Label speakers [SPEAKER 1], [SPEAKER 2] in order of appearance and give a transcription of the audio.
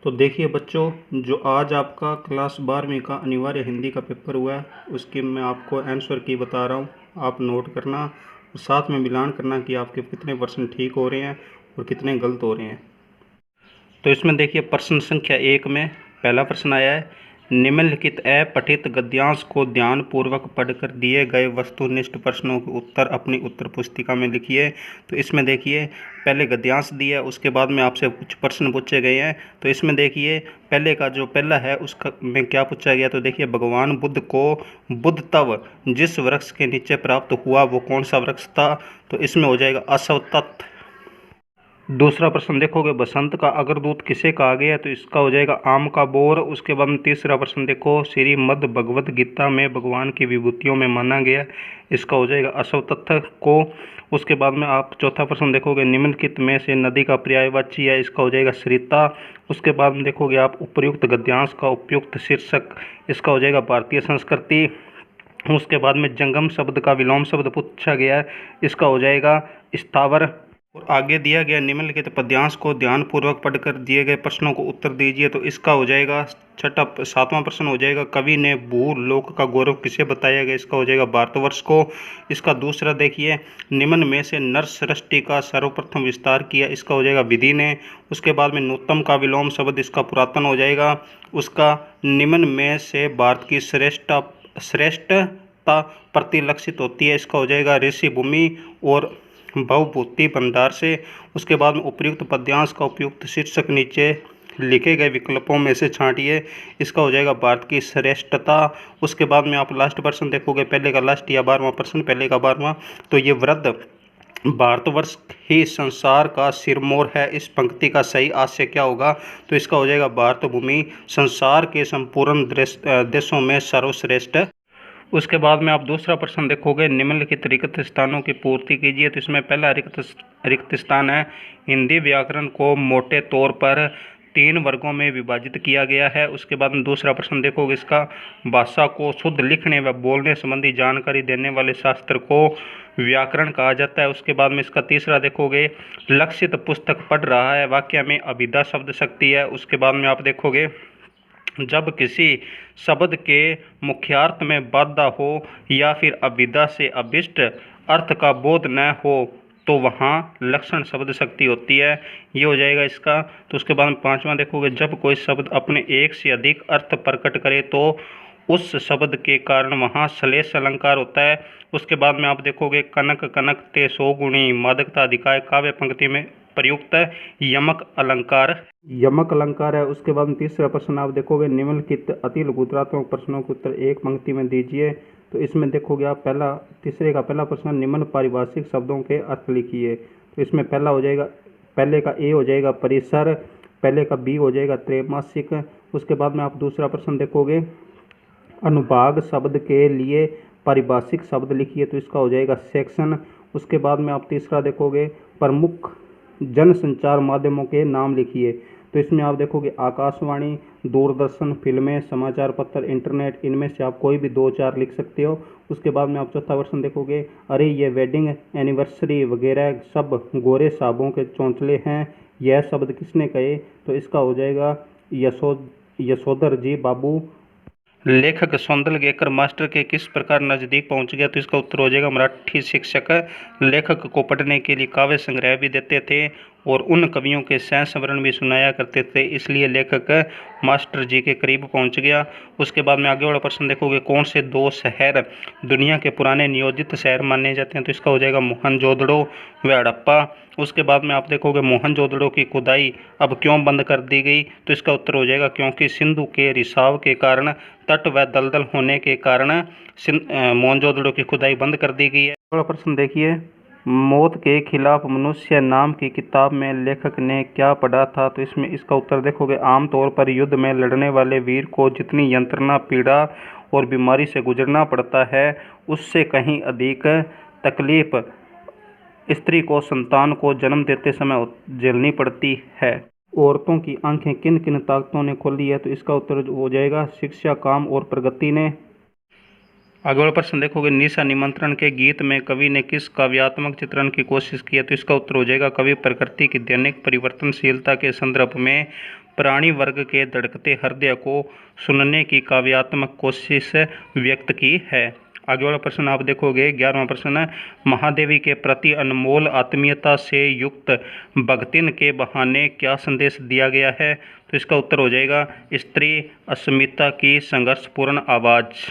[SPEAKER 1] तो देखिए बच्चों, जो आज आपका क्लास 12वीं का अनिवार्य हिंदी का पेपर हुआ है, उसकी मैं आपको आंसर की बता रहा हूँ। आप नोट करना और साथ में मिलान करना कि आपके कितने परसेंट ठीक हो रहे हैं और कितने गलत हो रहे हैं। तो इसमें देखिए प्रश्न संख्या 1 में पहला प्रश्न आया है, निम्नलिखित अपठित गद्यांश को ध्यानपूर्वक पढ़कर दिए गए वस्तुनिष्ठ प्रश्नों के उत्तर अपनी उत्तर पुस्तिका में लिखिए। तो इसमें देखिए पहले गद्यांश दिया है, उसके बाद में आपसे कुछ प्रश्न पूछे गए हैं। तो इसमें देखिए पहले का जो पहला है उसका में क्या पूछा गया, तो देखिए भगवान बुद्ध को बुद्धत्व जिस वृक्ष के नीचे प्राप्त हुआ वो कौन सा वृक्ष था, तो इसमें हो जाएगा अश्वत्थ। दूसरा प्रश्न देखोगे, बसंत का अग्रदूत किसे कहा गया, तो इसका हो जाएगा आम का बोर। उसके बाद में तीसरा प्रश्न देखो, श्रीमद् भगवत गीता में भगवान की विभूतियों में माना गया, इसका हो जाएगा अश्वत्थ को। उसके बाद में आप चौथा प्रश्न देखोगे, निम्नलिखित में से नदी का पर्यायवाची है, इसका हो जाएगा सरिता। उसके बाद में देखोगे आप उपयुक्त गद्यांश का उपयुक्त शीर्षक, इसका हो जाएगा भारतीय संस्कृति। उसके बाद में जंगम शब्द का विलोम शब्द पूछा गया है, इसका हो जाएगा स्थावर। और आगे दिया गया निम्नलिखित पद्यांश को ध्यानपूर्वक पढ़कर दिए गए प्रश्नों को उत्तर दीजिए, तो इसका हो जाएगा सातवां प्रश्न हो जाएगा, कवि ने भूलोक का गौरव किसे बताया गया, इसका हो जाएगा भारतवर्ष को। इसका दूसरा देखिए, निम्न में से नर सृष्टि का सर्वप्रथम विस्तार किया, इसका हो जाएगा विधि ने। उसके बाद में नूतम का विलोम शब्द, इसका पुरातन हो जाएगा। उसका निम्न में से भारत की श्रेष्ठता प्रतिलक्षित होती है, इसका हो जाएगा ऋषि भूमि और भवभूति भंडार से। उसके बाद में उपयुक्त पद्यांश का उपयुक्त शीर्षक नीचे लिखे गए विकल्पों में से छांटिए, इसका हो जाएगा भारत की श्रेष्ठता। उसके बाद में आप लास्ट प्रश्न देखोगे, पहले का लास्ट या 12वां प्रश्न, पहले का 12वां, तो ये वृद्ध भारतवर्ष ही संसार का सिरमौर है, इस पंक्ति का सही आशय क्या होगा, तो इसका हो जाएगा भारत भूमि संसार के संपूर्ण देशों में सर्वश्रेष्ठ। उसके बाद में आप दूसरा प्रश्न देखोगे, निम्नलिखित रिक्त स्थानों की पूर्ति कीजिए। तो इसमें पहला रिक्त स्थान है, हिंदी व्याकरण को मोटे तौर पर 3 वर्गों में विभाजित किया गया है। उसके बाद में दूसरा प्रश्न देखोगे, इसका भाषा को शुद्ध लिखने व बोलने संबंधी जानकारी देने वाले शास्त्र को व्याकरण कहा जाता है। उसके बाद में इसका तीसरा देखोगे, लक्षित पुस्तक पढ़ रहा है, वाक्य में अभिधा शब्द शक्ति है। उसके बाद में आप देखोगे, जब किसी शब्द के मुख्यार्थ में बाधा हो या फिर अभिधा से अभिष्ट अर्थ का बोध न हो तो वहाँ लक्षण शब्द शक्ति होती है, ये हो जाएगा इसका। तो उसके बाद में 5वां देखोगे, जब कोई शब्द अपने एक से अधिक अर्थ प्रकट करे तो उस शब्द के कारण वहाँ श्लेष अलंकार होता है। उसके बाद में आप देखोगे, कनक कनक ते सौ गुणी मादकता अधिकाय काव्य पंक्ति में प्रयुक्त यमक अलंकार है। उसके बाद में तीसरा प्रश्न आप देखोगे, निम्नलिखित अति लघुतरात्मक प्रश्नों के उत्तर एक पंक्ति में दीजिए। तो इसमें देखोगे आप तीसरे का पहला प्रश्न, निम्न पारिभाषिक शब्दों के अर्थ लिखिए। तो इसमें पहला हो जाएगा, पहले का ए हो जाएगा परिसर, पहले का बी हो जाएगा त्रैमासिक। उसके बाद में आप दूसरा प्रश्न देखोगे, अनुभाग शब्द के लिए पारिभाषिक शब्द लिखिए, तो इसका हो जाएगा सेक्शन। उसके बाद में आप तीसरा देखोगे, प्रमुख जन संचार माध्यमों के नाम लिखिए। तो इसमें आप देखोगे आकाशवाणी, दूरदर्शन, फिल्में, समाचार पत्र, इंटरनेट, इनमें से आप कोई भी 2-4 लिख सकते हो। उसके बाद में आप चौथा प्रश्न देखोगे, अरे ये वेडिंग एनिवर्सरी वगैरह सब गोरे साहबों के चौंचले हैं, यह शब्द किसने कहे, तो इसका हो जाएगा यशोधर जी बाबू। लेखक सौंदर्यलेकर मास्टर के किस प्रकार नज़दीक पहुंच गया, तो इसका उत्तर हो जाएगा मराठी शिक्षक लेखक को पढ़ने के लिए काव्य संग्रह भी देते थे और उन कवियों के संस्मरण भी सुनाया करते थे, इसलिए लेखक मास्टर जी के करीब पहुंच गया। उसके बाद में आगे वाला प्रश्न देखोगे, कौन से 2 शहर दुनिया के पुराने नियोजित शहर माने जाते हैं, तो इसका हो जाएगा मोहनजोदड़ो व हड़प्पा। उसके बाद में आप देखोगे, मोहनजोदड़ो की खुदाई अब क्यों बंद कर दी गई, तो इसका उत्तर हो जाएगा क्योंकि सिंधु के रिसाव के कारण, तट व दलदल होने के कारण मोहनजोदड़ो की खुदाई बंद कर दी गई है। अगला प्रश्न देखिए, मौत के खिलाफ मनुष्य नाम की किताब में लेखक ने क्या पढ़ा था, तो इसमें इसका उत्तर देखोगे, आमतौर पर युद्ध में लड़ने वाले वीर को जितनी यंत्रणा, पीड़ा और बीमारी से गुजरना पड़ता है उससे कहीं अधिक तकलीफ स्त्री को संतान को जन्म देते समय झेलनी पड़ती है। औरतों की आंखें किन किन ताकतों ने खोली है, तो इसका उत्तर हो जाएगा शिक्षा, काम और प्रगति ने। आगे वाला प्रश्न देखोगे, निशा निमंत्रण के गीत में कवि ने किस काव्यात्मक चित्रण की कोशिश की है, तो इसका उत्तर हो जाएगा कवि प्रकृति की दैनिक परिवर्तनशीलता के संदर्भ में प्राणी वर्ग के धड़कते हृदय को सुनने की काव्यात्मक कोशिश व्यक्त की है। आगे वाला प्रश्न आप देखोगे 11वां प्रश्न है, महादेवी के प्रति अनमोल आत्मीयता से युक्त भगतिन के बहाने क्या संदेश दिया गया है? तो इसका उत्तर हो जाएगा स्त्री अस्मिता की संघर्षपूर्ण आवाज़।